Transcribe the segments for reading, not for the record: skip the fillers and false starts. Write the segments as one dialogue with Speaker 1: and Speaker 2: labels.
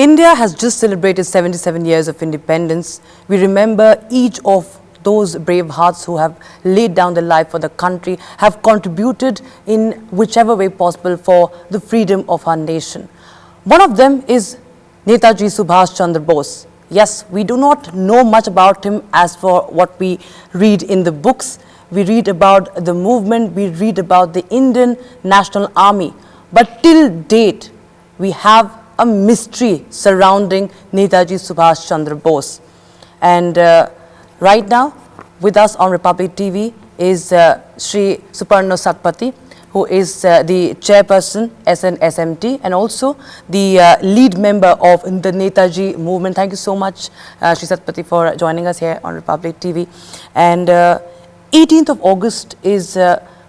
Speaker 1: India has just celebrated 77 years of independence. We remember each of those brave hearts who have laid down their life for the country, have contributed in whichever way possible for the freedom of our nation. One of them is Netaji Subhas Chandra Bose. Yes, we do not know much about him as for what we read in the books. We read about the movement, we read about the Indian National Army. But till date, we have a mystery surrounding Netaji Subhas Chandra Bose. And right now, with us on Republic TV is Shri Suparno Satpathy, who is the chairperson, SNSMT, and also the lead member of the Netaji movement. Thank you so much, Shri Satpathy, for joining us here on Republic TV. And 18th of August is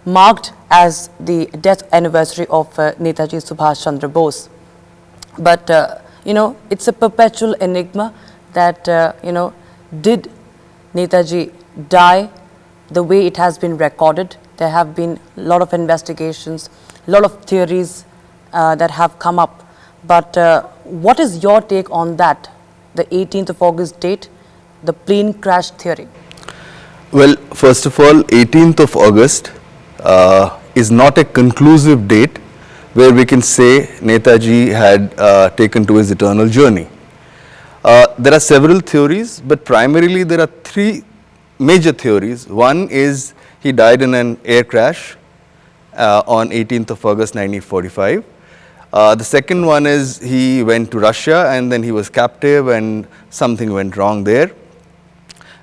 Speaker 1: marked as the death anniversary of Netaji Subhas Chandra Bose. But, you know, it's a perpetual enigma that, you know, did Netaji die the way it has been recorded? There have been a lot of investigations, a lot of theories that have come up. But what is your take on that, the 18th of August date, the plane crash theory?
Speaker 2: Well, first of all, 18th of August is not a conclusive date where we can say Netaji had taken to his eternal journey. There are several theories, but primarily there are three major theories. One is he died in an air crash on 18th of August 1945. The second one is he went to Russia and then he was captive and something went wrong there.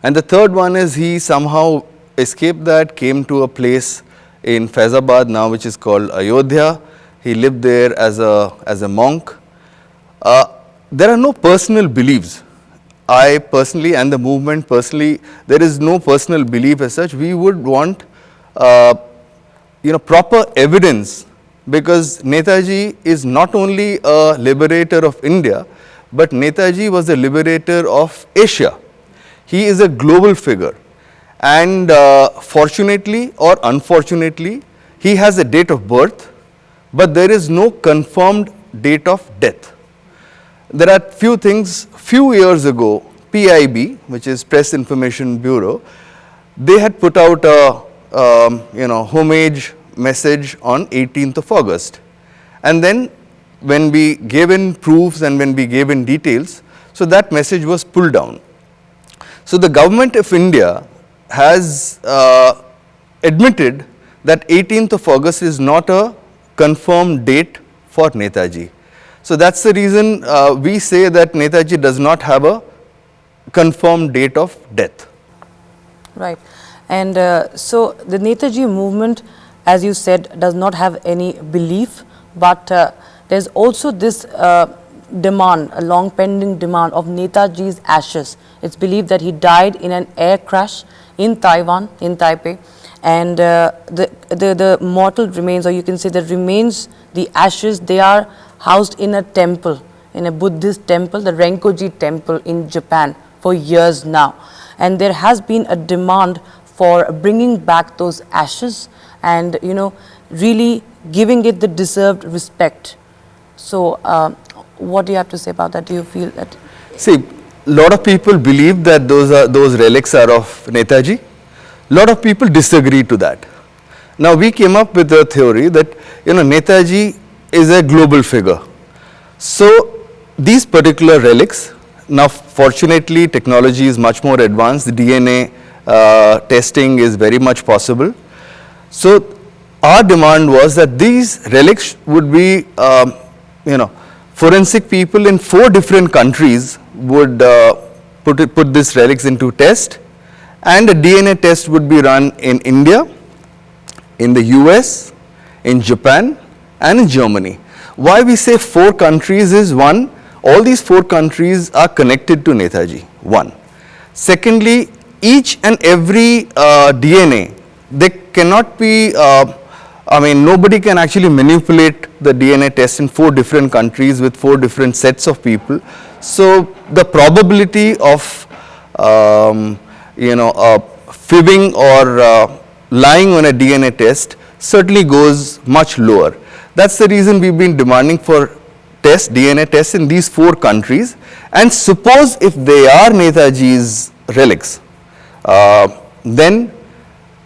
Speaker 2: And the third one is he somehow escaped that, came to a place in Faizabad now which is called Ayodhya. He lived there as a monk. There are no personal beliefs. I personally and the movement personally, there is no personal belief as such. We would want proper evidence, because Netaji is not only a liberator of India, but Netaji was a liberator of Asia. He is a global figure, and fortunately or unfortunately, he has a date of birth, but there is no confirmed date of death. There are few things. Few years ago, PIB, which is Press Information Bureau, they had put out a homage message on 18th of August. And then when we gave in proofs and when we gave in details, so that message was pulled down. So the government of India has admitted that 18th of August is not a confirmed date for Netaji. So that's the reason we say that Netaji does not have a confirmed date of death.
Speaker 1: Right. And so the Netaji movement, as you said, does not have any belief, but there's also this demand, a long pending demand of Netaji's ashes. It's believed that he died in an air crash in Taiwan, in Taipei, and the mortal remains, or you can say the remains, the ashes, they are housed in a temple, in a Buddhist temple, the Renkoji temple in Japan for years now. And there has been a demand for bringing back those ashes and, you know, really giving it the deserved respect. So, what do you have to say about that? Do you feel that?
Speaker 2: See, a lot of people believe that those relics are of Netaji. A lot of people disagree to that. Now, we came up with a theory that, Netaji is a global figure. So, these particular relics, now fortunately technology is much more advanced, the DNA testing is very much possible. So, our demand was that these relics would be, forensic people in 4 different countries would put these relics into test, and a DNA test would be run in India, in the US, in Japan, and in Germany. Why we say 4 countries is, one, all these 4 countries are connected to Netaji, one. Secondly, each and every DNA, they cannot be, nobody can actually manipulate the DNA test in 4 different countries with 4 different sets of people. So, the probability of, fibbing or lying on a DNA test certainly goes much lower. That's the reason we've been demanding for tests, DNA tests in these 4 countries, and suppose if they are Netaji's relics, then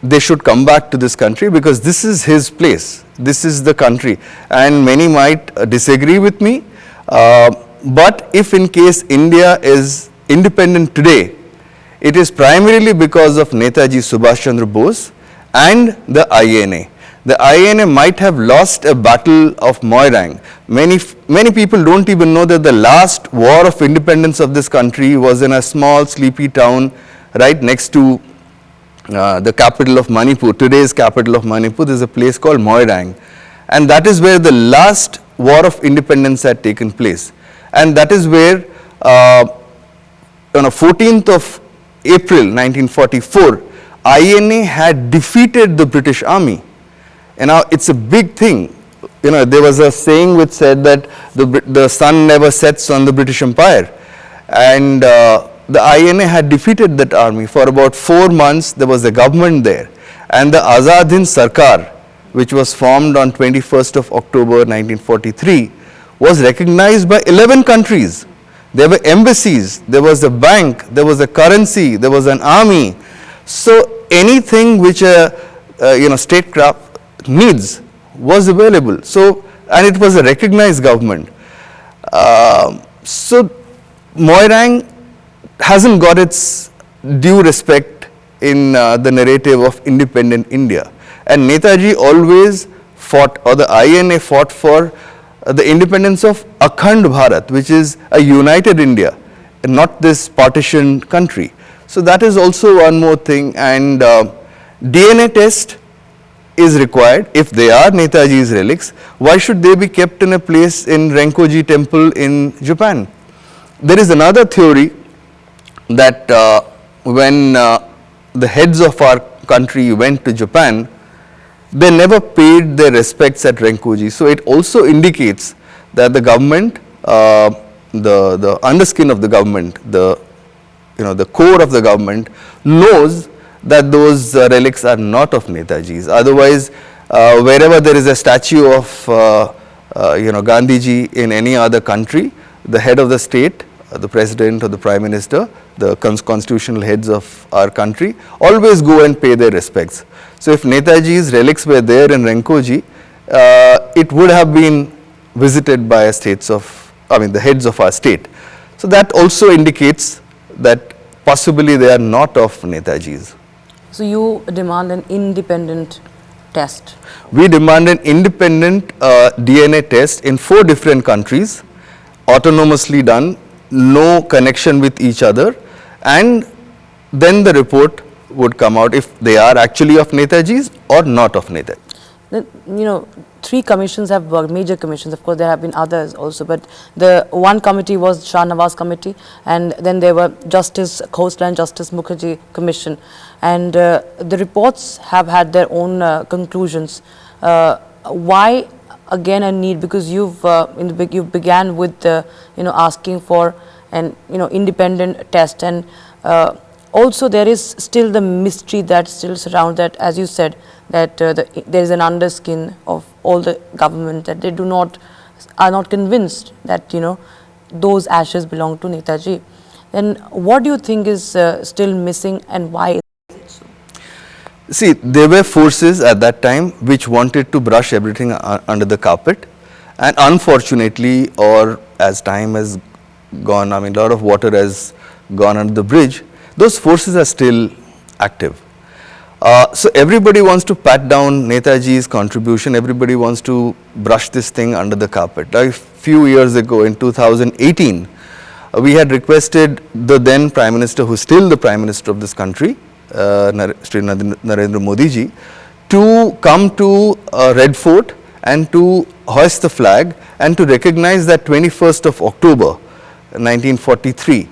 Speaker 2: they should come back to this country, because this is his place, this is the country. And many might disagree with me, but if in case India is independent today, it is primarily because of Netaji Subhas Chandra Bose and the INA. The INA might have lost a battle of Moirang. Many people don't even know that the last war of independence of this country was in a small sleepy town right next to the capital of Manipur, today's capital of Manipur. There's a place called Moirang, and that is where the last war of independence had taken place. And that is where on the 14th of April 1944, INA had defeated the British Army. And now it's a big thing. You know, there was a saying which said that the sun never sets on the British Empire. And the INA had defeated that army. For about 4 months, there was a government there. And the Azad Hind Sarkar, which was formed on 21st of October 1943, was recognized by 11 countries. There were embassies, there was a bank, there was a currency, there was an army. So anything which a statecraft needs was available. So, and it was a recognized government. So Moirang hasn't got its due respect in the narrative of independent India. And Netaji always fought, or the INA fought for the independence of Akhand Bharat, which is a united India, and not this partitioned country. So that is also one more thing. And DNA test is required if they are Netaji's relics. Why should they be kept in a place in Renkoji temple in Japan? There is another theory that when the heads of our country went to Japan, they never paid their respects at Renkoji. So it also indicates that the government, the underskin of the government, the core of the government knows that those relics are not of Netaji's. Otherwise, wherever there is a statue of Gandhiji in any other country, the head of the state, the president or the prime minister, the constitutional heads of our country always go and pay their respects. So if Netaji's relics were there in Renkoji, it would have been visited by the heads of our state. So that also indicates that possibly they are not of Netaji's.
Speaker 1: So you demand an independent test?
Speaker 2: We demand an independent DNA test in 4 different countries, autonomously done, no connection with each other, and then the report would come out if they are actually of Netaji's or not of Netaji.
Speaker 1: Then, 3 commissions have worked, major commissions. Of course, there have been others also, but the one committee was Shah Nawaz committee, and then there were Justice Khosla and Justice Mukherjee commission, and the reports have had their own conclusions. Why again a need? Because you began with asking for an independent test, and also there is still the mystery that still surrounds that, as you said, that there is an underskin of all the government, that they are not convinced that those ashes belong to Netaji. Then what do you think is still missing, and why is it so?
Speaker 2: See, there were forces at that time which wanted to brush everything under the carpet, and unfortunately, or as time has gone, a lot of water has gone under the bridge, those forces are still active. So everybody wants to pat down Netaji's contribution, everybody wants to brush this thing under the carpet. A few years ago, in 2018, we had requested the then Prime Minister, who is still the Prime Minister of this country, Shri Narendra Modi ji, to come to Red Fort and to hoist the flag and to recognize that 21st of October 1943,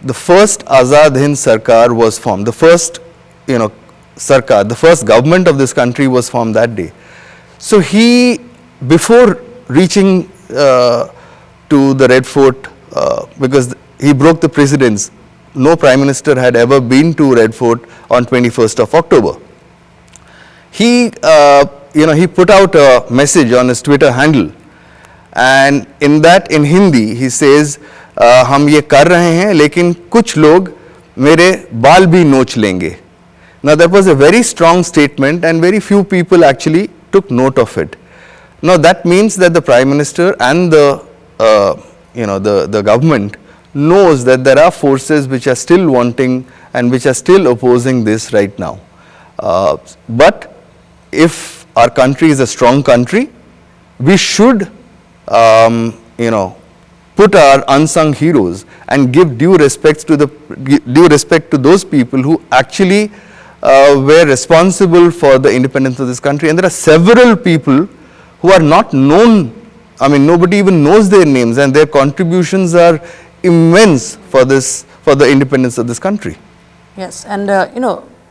Speaker 2: the first Azad Hind Sarkar was formed. The first, Sarkar, the first government of this country was formed that day. So he, before reaching to the Red Fort, because he broke the precedence, no Prime Minister had ever been to Red Fort on 21st of October. He, he put out a message on his Twitter handle, And in that, in Hindi, he says, हम ये कर रहे हैं लेकिन कुछ लोग मेरे बाल भी नोच लेंगे. Now that was a very strong statement and very few people actually took note of it. Now that means that the Prime Minister and the the government knows that there are forces which are still wanting and which are still opposing this right now. But if our country is a strong country, we should put our unsung heroes and give due respect to those people who actually were responsible for the independence of this country. And there are several people who are not known. I mean, nobody even knows their names, and their contributions are immense for the independence of this country.
Speaker 1: Yes, and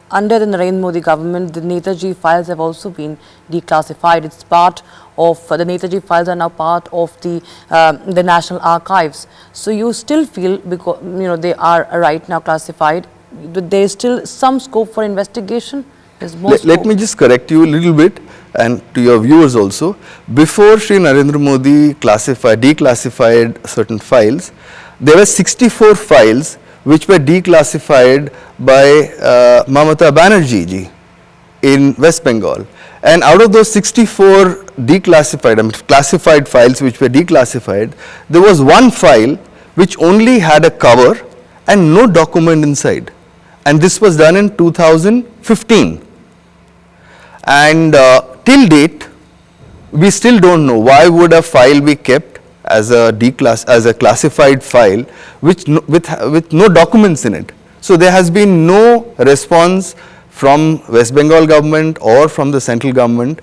Speaker 1: under the Narendra Modi government, the Netaji files have also been declassified. It's part of the Netaji files are now part of the National Archives. So you still feel, because they are right now classified, there is still some scope for investigation?
Speaker 2: Let me just correct you a little bit, and to your viewers also. Before Shri Narendra Modi declassified certain files, there were 64 files which were declassified by Mamata Banerjee ji in West Bengal. And out of those 64 classified files which were declassified, there was one file which only had a cover and no document inside. And this was done in 2015. And till date, we still don't know why would a file be kept as a classified file with no documents in it. So there has been no response from West Bengal government or from the central government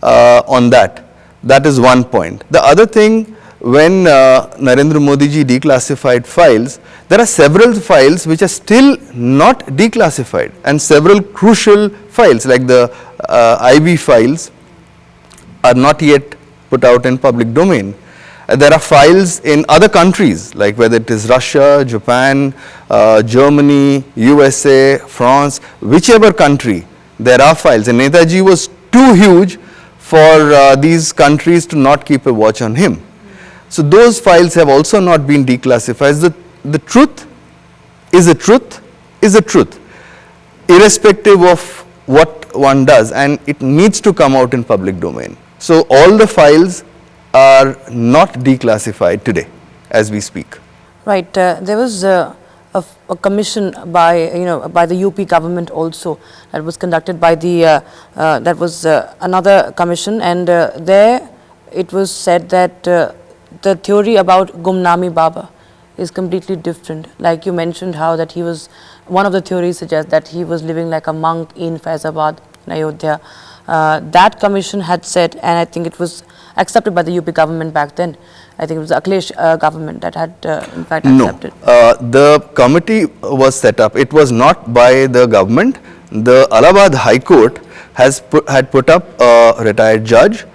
Speaker 2: on that. That is one point. The other thing, when Narendra Modi ji declassified files, there are several files which are still not declassified, and several crucial files like the IB files are not yet put out in public domain. There are files in other countries, like whether it is Russia, Japan, Germany, USA, France, whichever country, there are files. And Netaji was too huge for these countries to not keep a watch on him. So those files have also not been declassified. The truth is the truth is the truth, irrespective of what one does, and it needs to come out in public domain. So all the files are not declassified today as we speak.
Speaker 1: Right. There was a commission by the UP government also that was conducted by the that was another commission, and there it was said that the theory about Gumnami Baba is completely different. Like you mentioned, how that he was, one of the theories suggests that he was living like a monk in Faizabad, in Ayodhya. That commission had said, and I think it was accepted by the UP government back then. I think it was the Akhilesh government that had in fact accepted.
Speaker 2: No, the committee was set up. It was not by the government. The Allahabad High Court had put up a retired judge.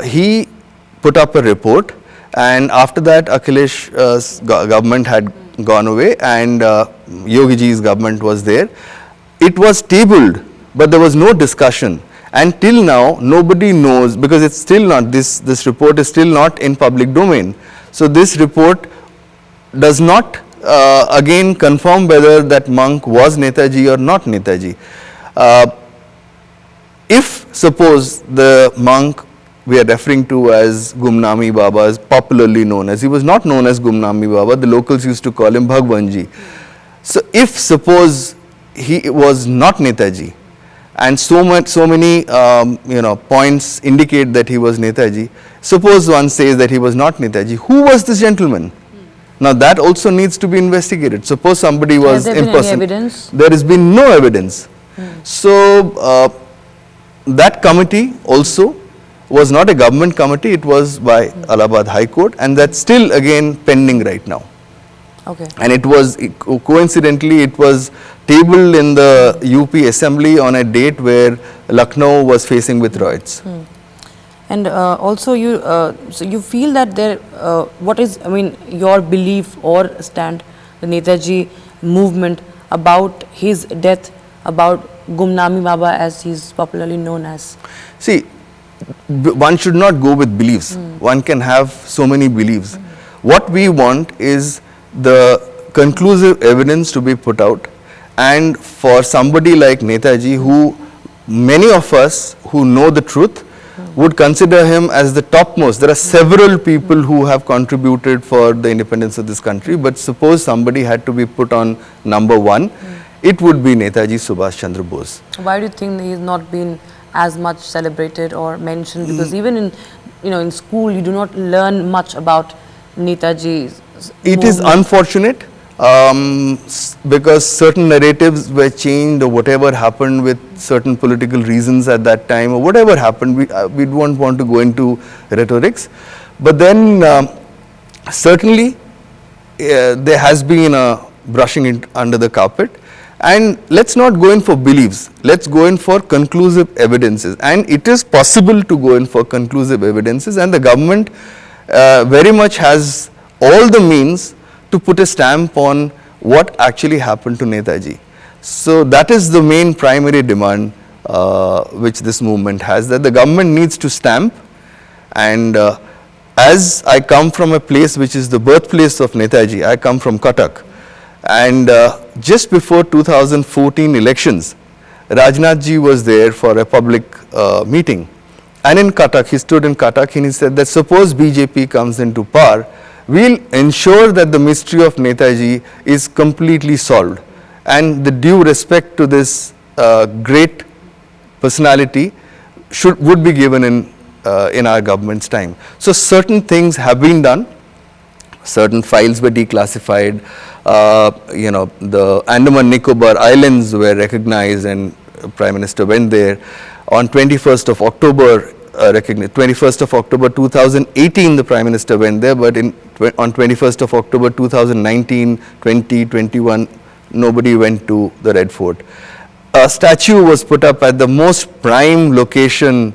Speaker 2: He put up a report, and after that Akhilesh's government had gone away, and Yogi ji's government was there. It was tabled, but there was no discussion. And till now, nobody knows, because it's still not, this report is still not in public domain. So this report does not again confirm whether that monk was Netaji or not Netaji. If suppose the monk we are referring to as Gumnami Baba is popularly known as, he was not known as Gumnami Baba, the locals used to call him Bhagwanji. So if suppose he was not Netaji, and so many points indicate that he was Netaji, suppose one says that he was not Netaji, who was this gentleman? Now that also needs to be investigated. Suppose somebody was
Speaker 1: Has there been any evidence?
Speaker 2: There has been no evidence. So that committee also was not a government committee, it was by Allahabad High Court, and that's still again pending right now.
Speaker 1: Okay.
Speaker 2: And it was, coincidentally, it was tabled in the UP Assembly on a date where Lucknow was facing with riots.
Speaker 1: And also so you feel that there, what is, your belief or stand, the Netaji movement about his death, about Gumnami Baba as he's popularly known as?
Speaker 2: See, one should not go with beliefs. One can have so many beliefs. What we want is the conclusive evidence to be put out, and for somebody like Netaji, who many of us who know the truth would consider him as the topmost. There are several people who have contributed for the independence of this country, but suppose somebody had to be put on number one, it would be Netaji Subhas Chandra Bose.
Speaker 1: Why do you think he has not been as much celebrated or mentioned? Because even in, in school, you do not learn much about Netaji's
Speaker 2: It is
Speaker 1: movement.
Speaker 2: unfortunate because certain narratives were changed, or whatever happened with certain political reasons at that time, or whatever happened, we don't want to go into rhetorics. But then certainly there has been a brushing it under the carpet. And let's not go in for beliefs, let's go in for conclusive evidences. And it is possible to go in for conclusive evidences, and the government very much has all the means to put a stamp on what actually happened to Netaji. So that is the main primary demand which this movement has, that the government needs to stamp. And as I come from a place which is the birthplace of Netaji, I come from Cuttack. And just before 2014 elections, Rajnath ji was there for a public meeting. And in Cuttack, he stood in Cuttack and he said that suppose BJP comes into power, we'll ensure that the mystery of Netaji is completely solved. And the due respect to this great personality would be given in our government's time. So certain things have been done. Certain files were declassified. The Andaman Nicobar Islands were recognized, and Prime Minister went there. On 21st of October, 21st of October 2018, the Prime Minister went there, but on 21st of October 2019, 20, 21, nobody went to the Red Fort. A statue was put up at the most prime location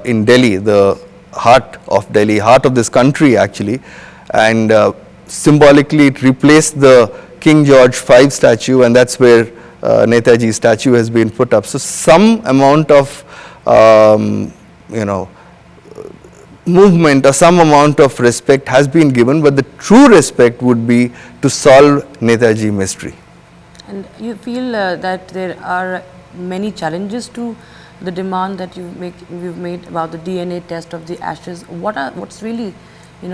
Speaker 2: in Delhi, the heart of Delhi, heart of this country actually, and symbolically it replaced the King George V statue, and that's where Netaji's statue has been put up. So some amount of movement or some amount of respect has been given, but the true respect would be to solve Netaji mystery.
Speaker 1: And you feel that there are many challenges to the demand that you've made about the DNA test of the ashes. What's really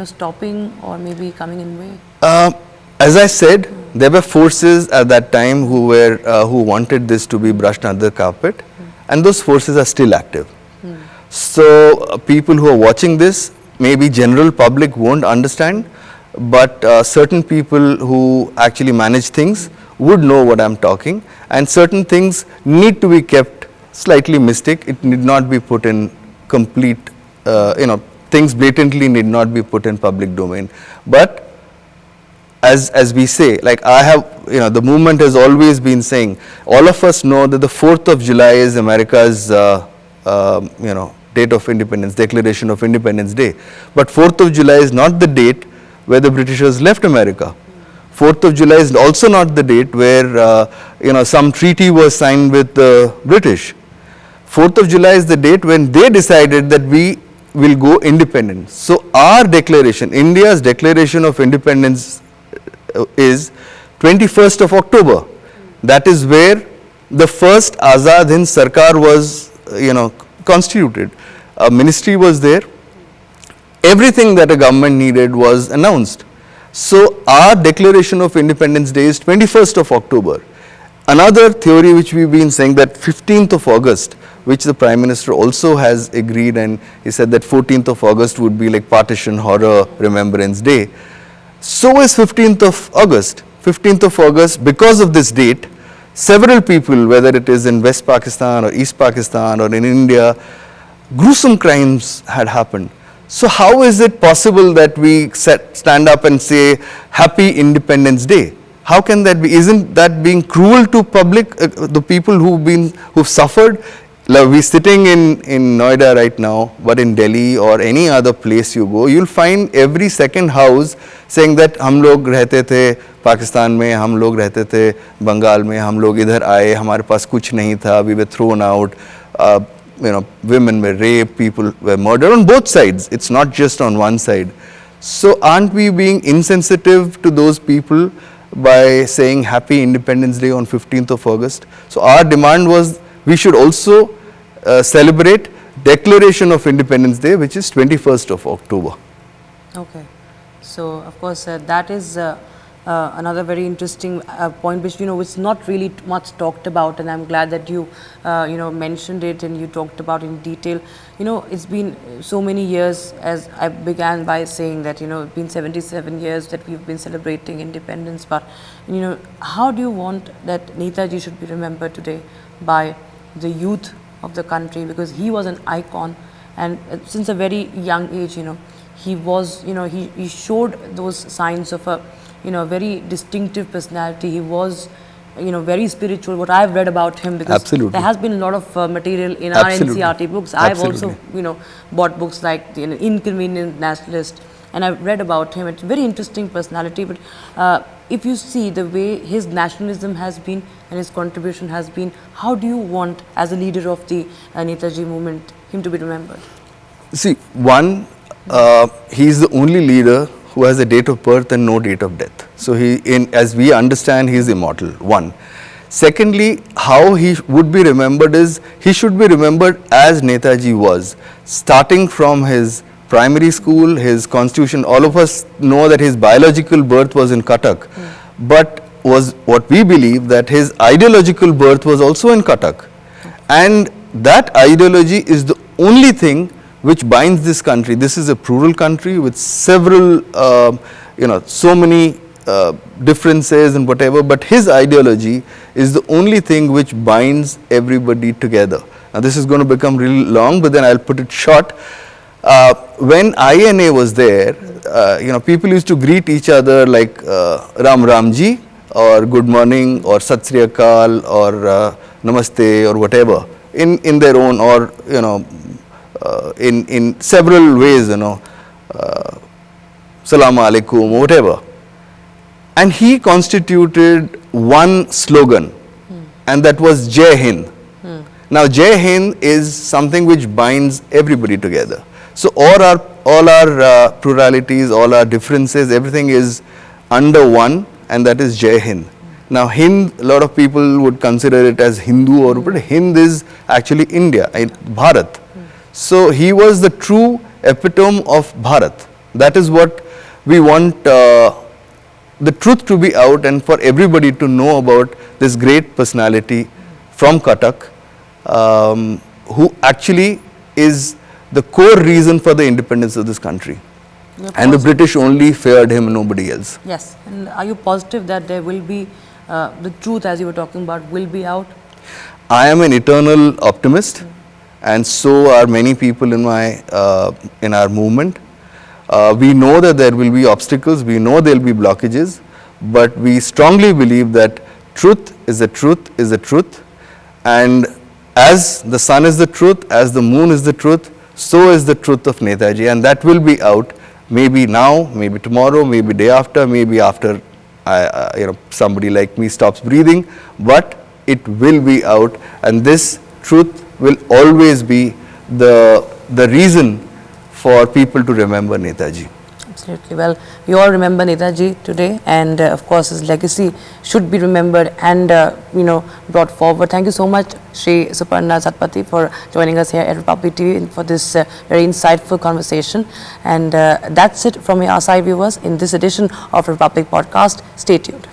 Speaker 1: stopping or maybe coming in way?
Speaker 2: As I said, there were forces at that time who wanted this to be brushed under the carpet, and those forces are still active. So people who are watching this, maybe general public won't understand, but certain people who actually manage things would know what I'm talking, and certain things need to be kept slightly mystic. It need not be put in complete, things blatantly need not be put in public domain. But as we say, like I have, the movement has always been saying, all of us know that the 4th of July is America's, date of independence, Declaration of Independence Day. But 4th of July is not the date where the Britishers left America. 4th of July is also not the date where, some treaty was signed with the British. 4th of July is the date when they decided that we will go independent. So our declaration, India's Declaration of Independence is 21st of October. That is where the first Azad Hind Sarkar was, constituted. A ministry was there. Everything that a government needed was announced. So our Declaration of Independence Day is 21st of October. Another theory which we've been saying, that 15th of August, which the Prime Minister also has agreed, and he said that 14th of August would be like Partition Horror Remembrance Day. So is 15th of August. 15th of August, because of this date, several people, whether it is in West Pakistan or East Pakistan or in India, gruesome crimes had happened. So how is it possible that we stand up and say Happy Independence Day? How can that be? Isn't that being cruel to public, the people who've suffered? Like we're sitting in Noida right now, but in Delhi or any other place you go, you'll find every second house saying that हम लोग रहते थे पाकिस्तान में, हम लोग रहते थे बंगाल में, हम लोग इधर आए, हमारे पास कुछ नहीं था, we were thrown out. women were raped, people were murdered on both sides. It's not just on one side. So aren't we being insensitive to those people by saying Happy Independence Day on 15th of August? So our demand was we should also celebrate Declaration of Independence Day, which is 21st of October.
Speaker 1: Okay. So, of course, that is another very interesting point which, which not really much talked about, and I'm glad that you, mentioned it and you talked about in detail. It's been so many years, as I began by saying that, it's been 77 years that we've been celebrating independence, but, how do you want that Netaji should be remembered today by the youth of the country, because he was an icon, and since a very young age, he was, he showed those signs of a, very distinctive personality. He was, very spiritual, what I've read about him, because
Speaker 2: Absolutely.
Speaker 1: there has been a lot of material in
Speaker 2: Absolutely.
Speaker 1: our NCRT books.
Speaker 2: Absolutely.
Speaker 1: I've also, bought books like The Inconvenient Nationalist, and I've read about him. It's a very interesting personality, but if you see the way his nationalism has been and his contribution has been, how do you want, as a leader of the Netaji movement, him to be remembered?
Speaker 2: See, one, he is the only leader who has a date of birth and no date of death. So as we understand, he is immortal, one. Secondly, how he would be remembered is, he should be remembered as Netaji was, starting from his primary school, his constitution. All of us know that his biological birth was in Cuttack, but was what we believe that his ideological birth was also in Cuttack. And that ideology is the only thing which binds this country. This is a plural country with several, so many differences and whatever, but his ideology is the only thing which binds everybody together. Now this is going to become really long, but then I'll put it short. When INA was there, people used to greet each other like Ram Ramji, or good morning, or Sat Sri Akal, or Namaste, or whatever, in their own, or in several ways, Salaam Alaikum, whatever. And he constituted one slogan, and that was Jai Hind. Now Jai Hind is something which binds everybody together. So all our pluralities, all our differences, everything is under one, and that is Jai Hind. Now Hind, a lot of people would consider it as Hindu, but Hind is actually India, Bharat. So he was the true epitome of Bharat. That is what we want the truth to be out, and for everybody to know about this great personality from Cuttack, who actually is the core reason for the independence of this country. And the British only feared him, nobody else.
Speaker 1: Yes. And are you positive that there will be, the truth as you were talking about will be out?
Speaker 2: I am an eternal optimist, and so are many people in our movement. We know that there will be obstacles, we know there will be blockages, but we strongly believe that truth is the truth is the truth, and as the sun is the truth, as the moon is the truth, so is the truth of Netaji, and that will be out, maybe now, maybe tomorrow, maybe day after, maybe after somebody like me stops breathing, but it will be out, and this truth will always be the reason for people to remember Netaji.
Speaker 1: Absolutely. Well, we all remember Netaji today, and of course his legacy should be remembered and brought forward. Thank you so much, Shri Suparno Satpathy, for joining us here at Republic TV for this very insightful conversation. And that's it from our side, viewers, in this edition of Republic Podcast. Stay tuned.